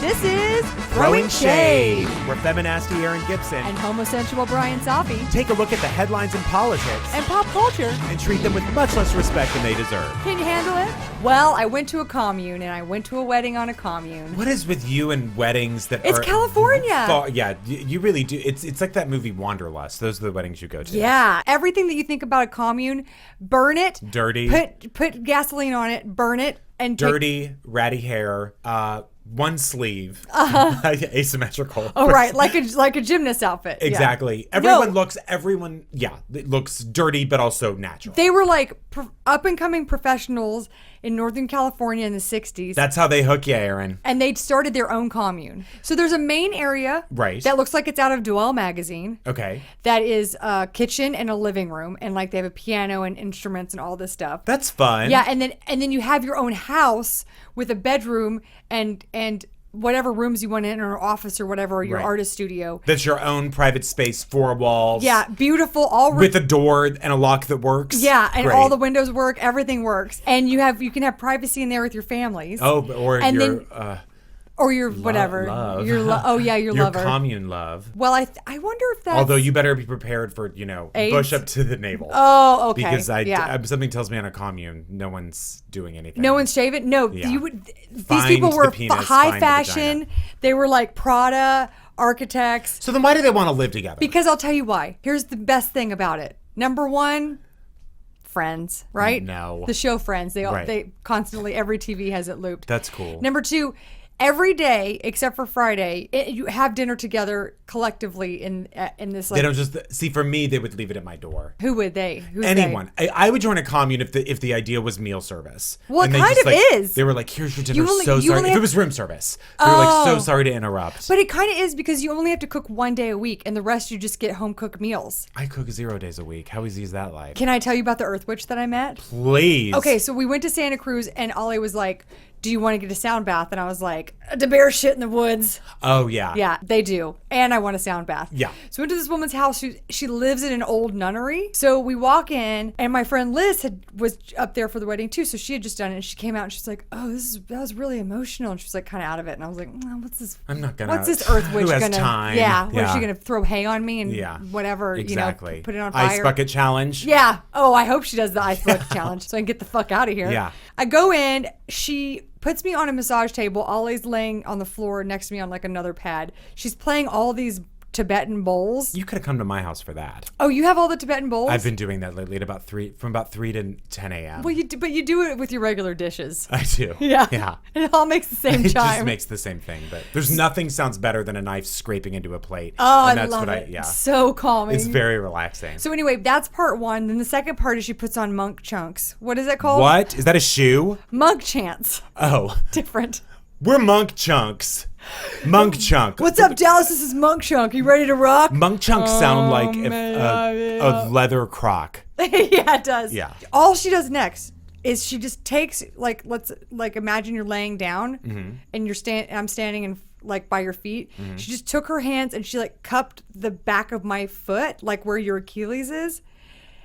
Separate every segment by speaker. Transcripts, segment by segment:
Speaker 1: This is
Speaker 2: Throwing Shade. We're feminasty Aaron Gibson.
Speaker 1: And homosensual Brian Safi.
Speaker 2: Take a look at the headlines in politics.
Speaker 1: And pop culture.
Speaker 2: And treat them with much less respect than they deserve.
Speaker 1: Can you handle it? Well, I went to a commune, and I went to a wedding on a commune.
Speaker 2: What is with you and weddings that
Speaker 1: It's
Speaker 2: are...
Speaker 1: California.
Speaker 2: Yeah, you really do. It's like that movie Wanderlust. Those are the weddings you go to.
Speaker 1: Yeah. Everything that you think about a commune, burn it.
Speaker 2: Dirty.
Speaker 1: Put gasoline on it, burn it, and
Speaker 2: Dirty, ratty hair, one sleeve, asymmetrical.
Speaker 1: Oh, right, like a gymnast outfit.
Speaker 2: Exactly.
Speaker 1: Yeah.
Speaker 2: Everyone it looks dirty, but also natural.
Speaker 1: They were like up-and-coming professionals in Northern California in the 60s.
Speaker 2: That's how they hook you, Aaron.
Speaker 1: And they'd started their own commune. So there's a main area that looks like it's out of Dwell magazine.
Speaker 2: Okay.
Speaker 1: That is a kitchen and a living room, and like they have a piano and instruments and all this stuff.
Speaker 2: That's fun.
Speaker 1: Yeah, and then you have your own house with a bedroom and whatever rooms you want in, or office or whatever, or your artist studio.
Speaker 2: That's your own private space, 4 walls.
Speaker 1: Yeah, beautiful.
Speaker 2: With a door and a lock that works.
Speaker 1: Yeah, and
Speaker 2: Great.
Speaker 1: all the windows work. Everything works, and you can have privacy in there with your families.
Speaker 2: Oh, or
Speaker 1: your whatever.
Speaker 2: Love.
Speaker 1: Your lover.
Speaker 2: Your commune love.
Speaker 1: Well, I wonder if that's...
Speaker 2: Although you better be prepared for,
Speaker 1: AIDS?
Speaker 2: bush up to the navel.
Speaker 1: Oh, okay.
Speaker 2: Because something tells me on a commune, no one's doing anything.
Speaker 1: No one's shaving? No.
Speaker 2: Yeah.
Speaker 1: These people were high fashion. They were like Prada, architects.
Speaker 2: So then why do they want to live together?
Speaker 1: Because I'll tell you why. Here's the best thing about it. Number one... Friends, right?
Speaker 2: No.
Speaker 1: The show Friends. They constantly, every TV has it looped.
Speaker 2: That's cool.
Speaker 1: Number two, every day except for Friday, you have dinner together collectively in this.
Speaker 2: They don't just see. For me, they would leave it at my door.
Speaker 1: Who would they? Who's
Speaker 2: Anyone. I would join a commune if the idea was meal service.
Speaker 1: Well,
Speaker 2: and
Speaker 1: it kind of is.
Speaker 2: They were like, "Here's your dinner." Sorry. If it was room service, they were like, "So sorry to interrupt."
Speaker 1: But it kind of is, because you only have to cook one day a week, and the rest you just get home cooked meals.
Speaker 2: I cook 0 days a week. How easy is that life?
Speaker 1: Can I tell you about the Earth Witch that I met?
Speaker 2: Please.
Speaker 1: Okay, so we went to Santa Cruz, and Ollie was like, "Do you want to get a sound bath?" And I was like, "The bear shit in the woods."
Speaker 2: Oh, yeah.
Speaker 1: Yeah, they do. And I want a sound bath.
Speaker 2: Yeah.
Speaker 1: So we went to this woman's house. She lives in an old nunnery. So we walk in, and my friend Liz was up there for the wedding too. So she had just done it, and she came out, and she's like, "Oh, that was really emotional." And she was like kind of out of it. And I was like, "What's this? What's this Earth Witch gonna?
Speaker 2: Time?
Speaker 1: Yeah, what is she gonna throw hay on me and whatever?
Speaker 2: Exactly.
Speaker 1: Put it on fire.
Speaker 2: Ice bucket challenge.
Speaker 1: Yeah. Oh, I hope she does the ice bucket challenge so I can get the fuck out of here.
Speaker 2: Yeah.
Speaker 1: I go in. She puts me on a massage table. Ollie's laying on the floor next to me on like another pad. She's playing all these Tibetan bowls.
Speaker 2: You could have come to my house for that.
Speaker 1: Oh, you have all the Tibetan bowls?
Speaker 2: I've been doing that lately from about 3 to 10 a.m.
Speaker 1: Well, you do it with your regular dishes.
Speaker 2: I do.
Speaker 1: Yeah.
Speaker 2: Yeah.
Speaker 1: It all makes the same
Speaker 2: It
Speaker 1: chime.
Speaker 2: just makes the same thing, but there's nothing sounds better than a knife scraping into a plate.
Speaker 1: Oh,
Speaker 2: and
Speaker 1: I
Speaker 2: that's
Speaker 1: love
Speaker 2: what
Speaker 1: it.
Speaker 2: Yeah.
Speaker 1: So calming.
Speaker 2: It's very relaxing.
Speaker 1: So anyway, that's part one. Then the second part is she puts on monk chunks. What is it called?
Speaker 2: What? Is that a shoe?
Speaker 1: Monk chants.
Speaker 2: Oh.
Speaker 1: Different.
Speaker 2: We're monk chunks. Monk chunk.
Speaker 1: What's up, Dallas? This is Monk Chunk. You ready to rock?
Speaker 2: Monk chunks sound like a leather croc.
Speaker 1: Yeah, it does.
Speaker 2: Yeah.
Speaker 1: All she does next is she just takes let's imagine you're laying down and I'm standing in by your feet. She just took her hands and she cupped the back of my foot, like where your Achilles is.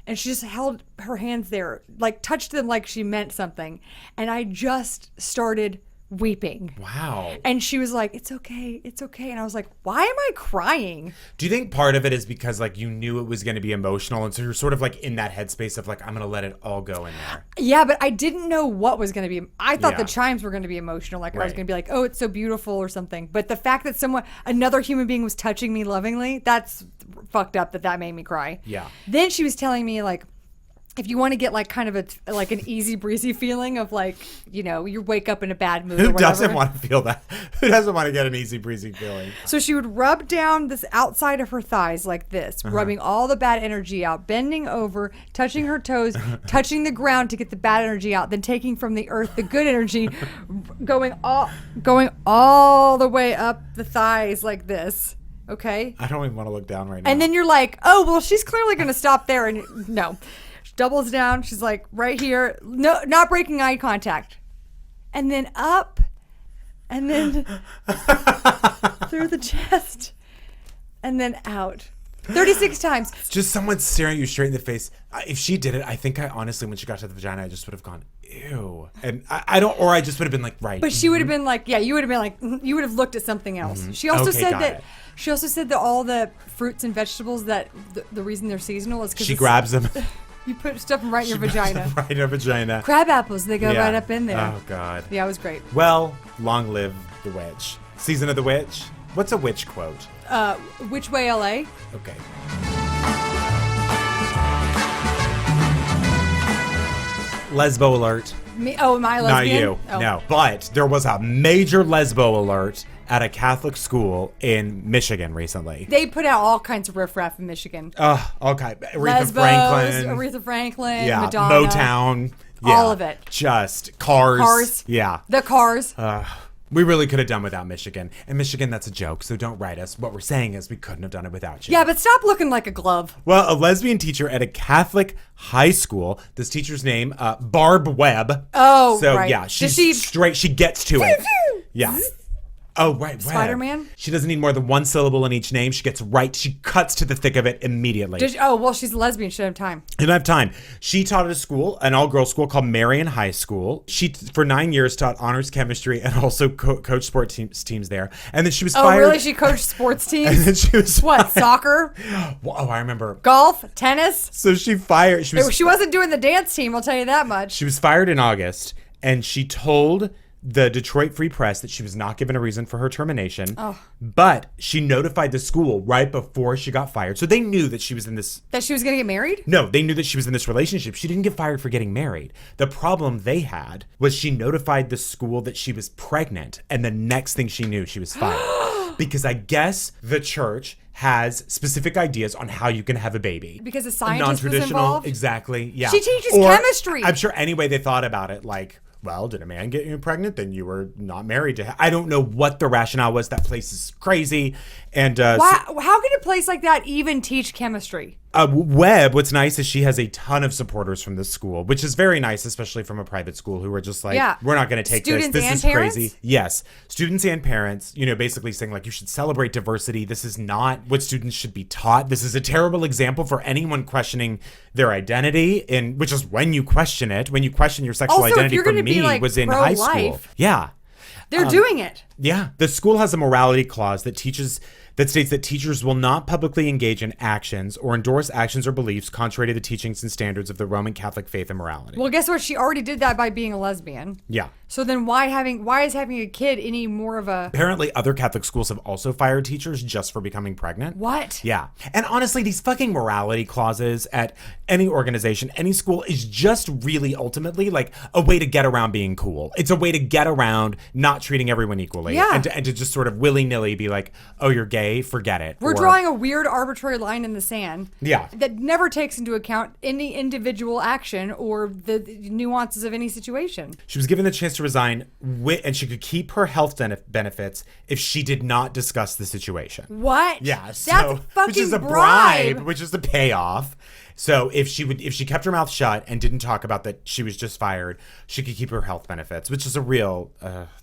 Speaker 1: And she just held her hands there, touched them like she meant something. And I just started weeping.
Speaker 2: Wow.
Speaker 1: And she was like, it's okay. And I was like, why am I crying?
Speaker 2: Do you think part of it is because you knew it was going to be emotional, and so you're sort of in that headspace of I'm going to let it all go in there?
Speaker 1: Yeah, but I didn't know what was going to be. I thought the chimes were going to be emotional, I was going to be like, oh, it's so beautiful or something. But the fact that another human being was touching me lovingly, that's fucked up that made me cry.
Speaker 2: Yeah.
Speaker 1: Then she was telling me if you want to get kind of an easy breezy feeling of you wake up in a bad mood.
Speaker 2: Who
Speaker 1: or whatever.
Speaker 2: doesn't want to feel that? Who doesn't want to get an easy breezy feeling?
Speaker 1: So she would rub down this outside of her thighs like this, rubbing all the bad energy out, bending over, touching her toes, touching the ground to get the bad energy out, then taking from the earth the good energy, going all the way up the thighs like this. Okay?
Speaker 2: I don't even want to look down right now.
Speaker 1: And then you're like, oh, well, she's clearly going to stop there. And no. Doubles down. She's right here. No, not breaking eye contact. And then up. And then through the chest. And then out. 36 times.
Speaker 2: Just someone staring at you straight in the face. If she did it, I think I honestly, when she got to the vagina, I just would have gone, ew. And I don't, or I just would have been like, right.
Speaker 1: But she would have been like, yeah, you would have been like, you would have looked at something else. She also
Speaker 2: Okay,
Speaker 1: said
Speaker 2: got
Speaker 1: that.
Speaker 2: it.
Speaker 1: She also said that all the fruits and vegetables that the reason they're seasonal is because
Speaker 2: She grabs them.
Speaker 1: You put stuff right in your vagina.
Speaker 2: Right in her vagina.
Speaker 1: Crab apples, they go
Speaker 2: Yeah.
Speaker 1: right up in there.
Speaker 2: Oh, God.
Speaker 1: Yeah, it was great.
Speaker 2: Well, long live the witch. Season of the witch? What's a witch quote?
Speaker 1: Which way, LA?
Speaker 2: Okay. Lesbo alert.
Speaker 1: Me? Oh, am I a lesbian?
Speaker 2: Not you.
Speaker 1: Oh.
Speaker 2: No. But there was a major lesbo alert at a Catholic school in Michigan recently.
Speaker 1: They put out all kinds of riffraff in Michigan.
Speaker 2: Okay. Aretha
Speaker 1: Lesbos,
Speaker 2: Franklin.
Speaker 1: Aretha Franklin,
Speaker 2: Yeah.
Speaker 1: Madonna.
Speaker 2: Motown. Yeah.
Speaker 1: All of it.
Speaker 2: Just cars.
Speaker 1: Cars.
Speaker 2: Yeah.
Speaker 1: The Cars.
Speaker 2: We really could have done without Michigan. And Michigan, that's a joke, so don't write us. What we're saying is we couldn't have done it without you.
Speaker 1: Yeah, but stop looking like a glove.
Speaker 2: Well, a lesbian teacher at a Catholic high school. This teacher's name, Barb Webb.
Speaker 1: Oh,
Speaker 2: so
Speaker 1: right.
Speaker 2: yeah, she's
Speaker 1: Does she-
Speaker 2: straight. She gets to it. Yeah. Oh, right. Webb.
Speaker 1: Spider-Man?
Speaker 2: She doesn't need more than one syllable in each name. She gets right. She cuts to the thick of it immediately.
Speaker 1: Well, she's a lesbian. She doesn't have time.
Speaker 2: You don't have time. She taught at a school, an all-girls school called Marion High School. She, for 9 years, taught honors chemistry and also coached sports teams there. And then she was fired.
Speaker 1: Oh, really? She coached sports teams?
Speaker 2: And then she was
Speaker 1: What, soccer?
Speaker 2: Oh, I remember.
Speaker 1: Golf? Tennis?
Speaker 2: So she fired.
Speaker 1: She wasn't doing the dance team, I'll tell you that much.
Speaker 2: She was fired in August, and she told the Detroit Free Press that she was not given a reason for her termination.
Speaker 1: Oh.
Speaker 2: But she notified the school right before she got fired. So they knew that she was in this.
Speaker 1: That she was going to get married?
Speaker 2: No, they knew that she was in this relationship. She didn't get fired for getting married. The problem they had was she notified the school that she was pregnant, and the next thing she knew, she was fired. Because I guess the church has specific ideas on how you can have a baby.
Speaker 1: Because a scientist was
Speaker 2: Non-traditional,
Speaker 1: involved?
Speaker 2: exactly, yeah.
Speaker 1: She teaches chemistry.
Speaker 2: I'm sure any way they thought about it, like, well, did a man get you pregnant? Then you were not married to him. I don't know what the rationale was. That place is crazy. And
Speaker 1: How can a place like that even teach chemistry?
Speaker 2: Webb, what's nice is she has a ton of supporters from this school, which is very nice, especially from a private school who are just like,
Speaker 1: Yeah.
Speaker 2: we're not going to take
Speaker 1: Students
Speaker 2: this. This
Speaker 1: and
Speaker 2: is
Speaker 1: parents?
Speaker 2: crazy. Yes. Students and parents, basically saying like, you should celebrate diversity. This is not what students should be taught. This is a terrible example for anyone questioning their identity, and which is when you question it, when you question your sexual
Speaker 1: Also, if
Speaker 2: identity
Speaker 1: you're
Speaker 2: for
Speaker 1: gonna
Speaker 2: me
Speaker 1: be, like,
Speaker 2: was in high school.
Speaker 1: pro-life.
Speaker 2: Yeah.
Speaker 1: They're doing it.
Speaker 2: Yeah. The school has a morality clause that states that teachers will not publicly engage in actions or endorse actions or beliefs contrary to the teachings and standards of the Roman Catholic faith and morality.
Speaker 1: Well, guess what? She already did that by being a lesbian.
Speaker 2: Yeah.
Speaker 1: So then why is having a kid any more of a...
Speaker 2: Apparently, other Catholic schools have also fired teachers just for becoming pregnant.
Speaker 1: What?
Speaker 2: Yeah. And honestly, these fucking morality clauses at any organization, any school, is just really ultimately like a way to get around being cool. It's a way to get around not treating everyone equally.
Speaker 1: Yeah.
Speaker 2: And to just sort of willy-nilly be like, oh, you're gay, forget it.
Speaker 1: We're drawing a weird arbitrary line in the sand.
Speaker 2: Yeah.
Speaker 1: That never takes into account any individual action or the nuances of any situation.
Speaker 2: She was given the chance to resign, and she could keep her health benefits if she did not discuss the situation.
Speaker 1: What?
Speaker 2: Yeah,
Speaker 1: That's
Speaker 2: so
Speaker 1: a fucking
Speaker 2: which is a bribe, which is the payoff. So if she kept her mouth shut and didn't talk about that she was just fired, she could keep her health benefits, which is a real,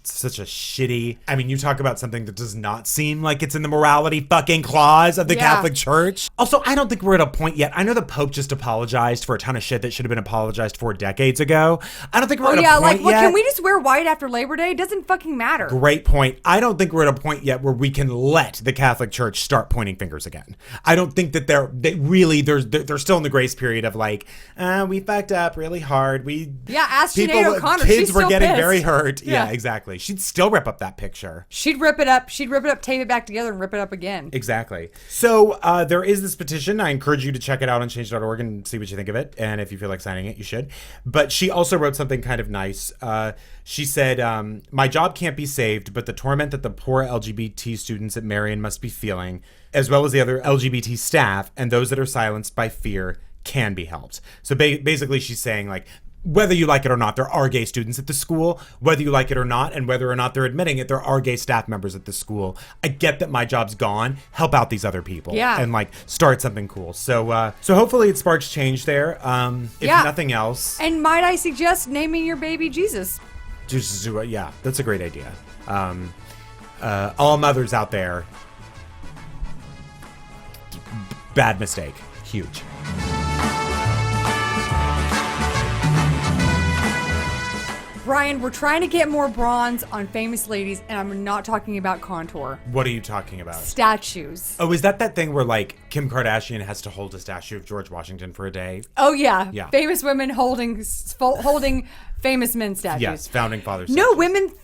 Speaker 2: such a shitty. I mean, you talk about something that does not seem like it's in the morality fucking clause of the Catholic Church. Also, I don't think we're at a point yet. I know the Pope just apologized for a ton of shit that should have been apologized for decades ago. I don't think we're at a point yet.
Speaker 1: Can we just wear white after Labor Day? It doesn't fucking matter.
Speaker 2: Great point. I don't think we're at a point yet where we can let the Catholic Church start pointing fingers again. I don't think that they're still in the grace period of like, we fucked up really hard.
Speaker 1: Ask Sinead O'Connor.
Speaker 2: Kids
Speaker 1: She's
Speaker 2: were
Speaker 1: still
Speaker 2: getting
Speaker 1: pissed.
Speaker 2: very hurt.
Speaker 1: Yeah.
Speaker 2: Yeah, exactly. She'd still rip up that picture.
Speaker 1: She'd rip it up, tape it back together, and rip it up again.
Speaker 2: Exactly. So there is this petition. I encourage you to check it out on change.org and see what you think of it. And if you feel like signing it, you should. But she also wrote something kind of nice. She said, my job can't be saved, but the torment that the poor LGBT students at Marion must be feeling, as well as the other LGBT staff and those that are silenced by fear, can be helped. So basically she's saying like, whether you like it or not, there are gay students at the school, whether you like it or not, and whether or not they're admitting it, there are gay staff members at the school. I get that my job's gone. Help out these other people.
Speaker 1: Yeah.
Speaker 2: And like start something cool. So hopefully it sparks change there. If nothing else.
Speaker 1: And might I suggest naming your baby Jesus?
Speaker 2: Yeah, that's a great idea. All mothers out there, Bad mistake. Huge.
Speaker 1: Brian, we're trying to get more bronze on famous ladies, and I'm not talking about contour.
Speaker 2: What are you talking about?
Speaker 1: Statues.
Speaker 2: Oh, is that thing where, like, Kim Kardashian has to hold a statue of George Washington for a day?
Speaker 1: Oh, yeah.
Speaker 2: Yeah.
Speaker 1: Famous women holding famous men statues.
Speaker 2: Yes, founding fathers.
Speaker 1: No,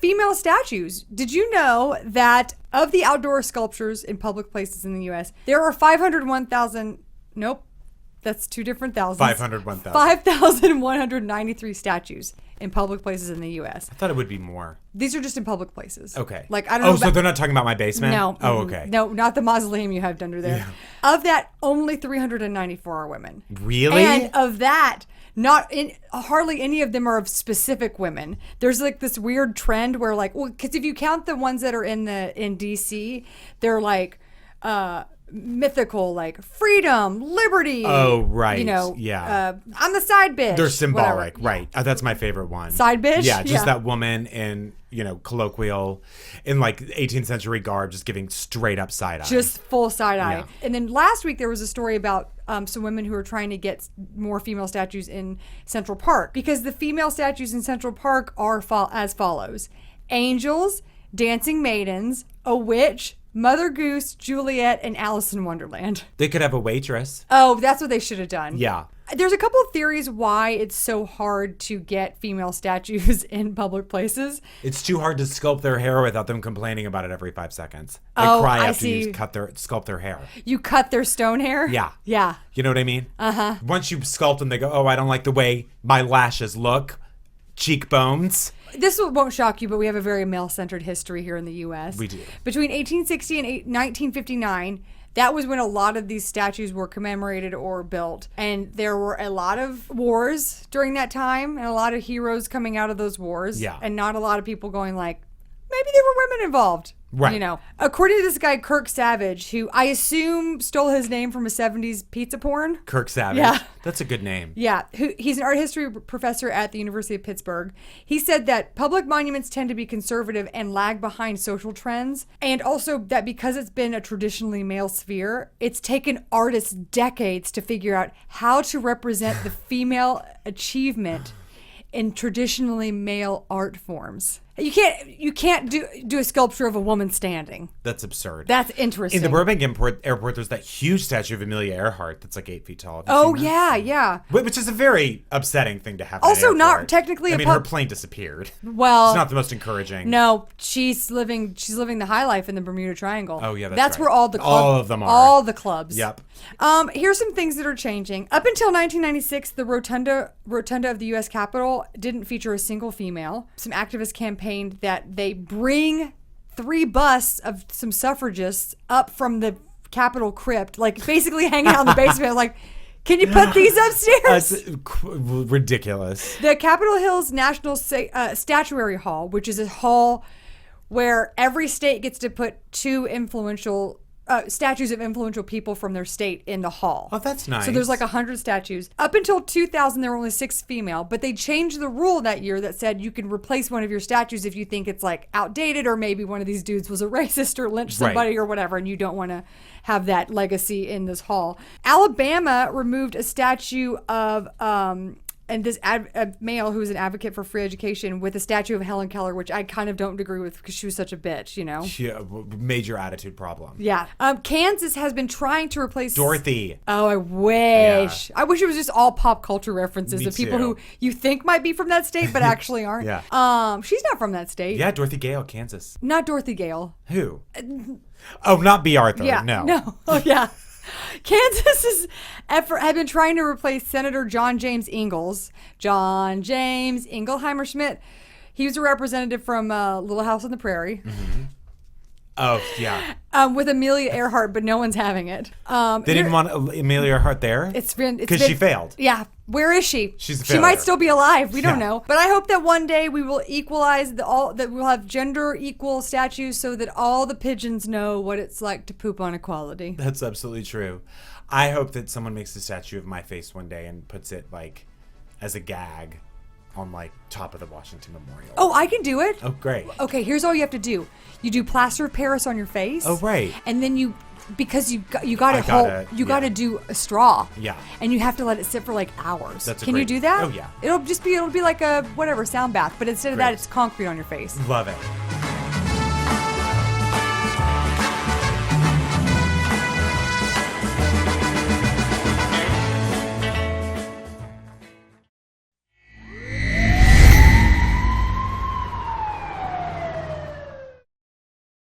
Speaker 1: female statues. Did you know that of the outdoor sculptures in public places in the U.S., there are 501,000... Nope. That's two different thousands.
Speaker 2: 501,000.
Speaker 1: 5,193 statues in public places in the U.S.
Speaker 2: I thought it would be more.
Speaker 1: These are just in public places.
Speaker 2: Okay.
Speaker 1: Like, I don't know.
Speaker 2: Oh, so they're not talking about my basement?
Speaker 1: No.
Speaker 2: Oh, okay.
Speaker 1: No, not the mausoleum you have under there.
Speaker 2: Yeah.
Speaker 1: Of that, only 394 are women.
Speaker 2: Really?
Speaker 1: And of that, hardly any of them are of specific women. There's like this weird trend where, like, well, because if you count the ones that are in DC, they're like mythical, like freedom, liberty.
Speaker 2: Oh, right.
Speaker 1: You know,
Speaker 2: yeah.
Speaker 1: I'm the side bitch.
Speaker 2: They're symbolic,
Speaker 1: whatever.
Speaker 2: right? That's my favorite one.
Speaker 1: Side bitch?
Speaker 2: Yeah, just
Speaker 1: Yeah.
Speaker 2: that woman in, colloquial, in like 18th century garb, just giving straight up side eye.
Speaker 1: Just full side eye.
Speaker 2: Yeah.
Speaker 1: And then last week there was a story about some women who are trying to get more female statues in Central Park, because the female statues in Central Park are as follows: angels, dancing maidens, a witch, Mother Goose, Juliet, and Alice in Wonderland.
Speaker 2: They could have a waitress.
Speaker 1: Oh, that's what they should have done.
Speaker 2: Yeah.
Speaker 1: There's a couple of theories why it's so hard to get female statues in public places.
Speaker 2: It's too hard to sculpt their hair without them complaining about it every 5 seconds. They
Speaker 1: Oh,
Speaker 2: cry
Speaker 1: I
Speaker 2: after
Speaker 1: see.
Speaker 2: you sculpt their hair.
Speaker 1: You cut their stone hair?
Speaker 2: Yeah.
Speaker 1: Yeah.
Speaker 2: You know what I mean? Uh-huh. Once you sculpt them, they go, oh, I don't like the way my lashes look. Cheekbones.
Speaker 1: This won't shock you, but we have a very male-centered history here in the U.S.
Speaker 2: We do.
Speaker 1: Between 1860 and 1959, that was when a lot of these statues were commemorated or built. And there were a lot of wars during that time and a lot of heroes coming out of those wars.
Speaker 2: Yeah.
Speaker 1: And not a lot of people going like, maybe there were women involved.
Speaker 2: Right.
Speaker 1: You know, according to this guy, Kirk Savage, who I assume stole his name from a 70s pizza porn.
Speaker 2: Kirk Savage.
Speaker 1: Yeah.
Speaker 2: That's a good name.
Speaker 1: Yeah, he's an art history professor at the University of Pittsburgh. He said that public monuments tend to be conservative and lag behind social trends, and also that because it's been a traditionally male sphere, it's taken artists decades to figure out how to represent the female achievement in traditionally male art forms. You can't do a sculpture of a woman standing.
Speaker 2: That's absurd.
Speaker 1: That's interesting.
Speaker 2: In the Burbank airport, there's that huge statue of Amelia Earhart that's like 8 feet tall. Have you
Speaker 1: Oh
Speaker 2: seen that?
Speaker 1: yeah.
Speaker 2: Which is a very upsetting thing to have.
Speaker 1: Also
Speaker 2: in an
Speaker 1: not
Speaker 2: airport.
Speaker 1: technically
Speaker 2: I
Speaker 1: a
Speaker 2: mean, her plane disappeared.
Speaker 1: Well,
Speaker 2: it's not the most encouraging.
Speaker 1: No, she's living the high life in the Bermuda Triangle.
Speaker 2: Oh, yeah,
Speaker 1: that's
Speaker 2: right.
Speaker 1: where all the
Speaker 2: All of them are.
Speaker 1: All the clubs.
Speaker 2: Yep.
Speaker 1: Here's some things that are changing. Up until 1996, the rotunda of the U.S. Capitol didn't feature a single female. Some activists campaigned that they bring 3 busts of some suffragists up from the Capitol crypt, like basically hanging out in the basement, like, can you put these upstairs?
Speaker 2: That's ridiculous.
Speaker 1: The Capitol Hill's National Statuary Hall, which is a hall where every state gets to put 2 influential statues of influential people from their state in the hall.
Speaker 2: Oh, that's nice.
Speaker 1: So there's like 100 statues. Up until 2000, there were only 6 female, but they changed the rule that year that said you can replace one of your statues if you think it's like outdated, or maybe one of these dudes was a racist or lynched somebody or whatever, and you don't want to have that legacy in this hall. Alabama removed a statue of and this male who's an advocate for free education with a statue of Helen Keller, which I kind of don't agree with because she was such a bitch, you know?
Speaker 2: Yeah, major attitude problem.
Speaker 1: Yeah. Kansas has been trying to replace...
Speaker 2: Dorothy.
Speaker 1: Oh, I wish.
Speaker 2: Yeah.
Speaker 1: I wish it was just all pop culture references
Speaker 2: Me
Speaker 1: of people
Speaker 2: too.
Speaker 1: who you think might be from that state, but actually aren't.
Speaker 2: Yeah.
Speaker 1: She's not from that state.
Speaker 2: Yeah, Dorothy Gale, Kansas.
Speaker 1: Not Dorothy Gale.
Speaker 2: Who? Oh, not B. Arthur.
Speaker 1: Yeah.
Speaker 2: No.
Speaker 1: Oh, yeah. Kansas had been trying to replace Senator John James Ingalls. John James Ingleheimer Schmidt. He was a representative from Little House on the Prairie.
Speaker 2: Mm-hmm. Oh, yeah.
Speaker 1: With Amelia Earhart, but no one's having it.
Speaker 2: They didn't want Amelia Earhart there? Because she failed.
Speaker 1: Yeah. Where is she?
Speaker 2: She's a
Speaker 1: She
Speaker 2: failure.
Speaker 1: might still be alive. We don't
Speaker 2: Yeah.
Speaker 1: know. But I hope that one day we will equalize that we'll have gender equal statues so that all the pigeons know what it's like to poop on equality.
Speaker 2: That's absolutely true. I hope that someone makes a statue of my face one day and puts it like as a gag on like top of the Washington Memorial.
Speaker 1: Oh, I can do it.
Speaker 2: Oh, great.
Speaker 1: Okay, here's all you have to do. You do plaster of Paris on your face.
Speaker 2: Oh, right.
Speaker 1: And then you because you got to
Speaker 2: gotta
Speaker 1: do a straw.
Speaker 2: Yeah.
Speaker 1: And you have to let it sit for like hours. Can you
Speaker 2: great-
Speaker 1: do that?
Speaker 2: Oh, yeah.
Speaker 1: It'll be like a whatever sound bath, but instead of that,
Speaker 2: Great.
Speaker 1: it's concrete on your face.
Speaker 2: Love it.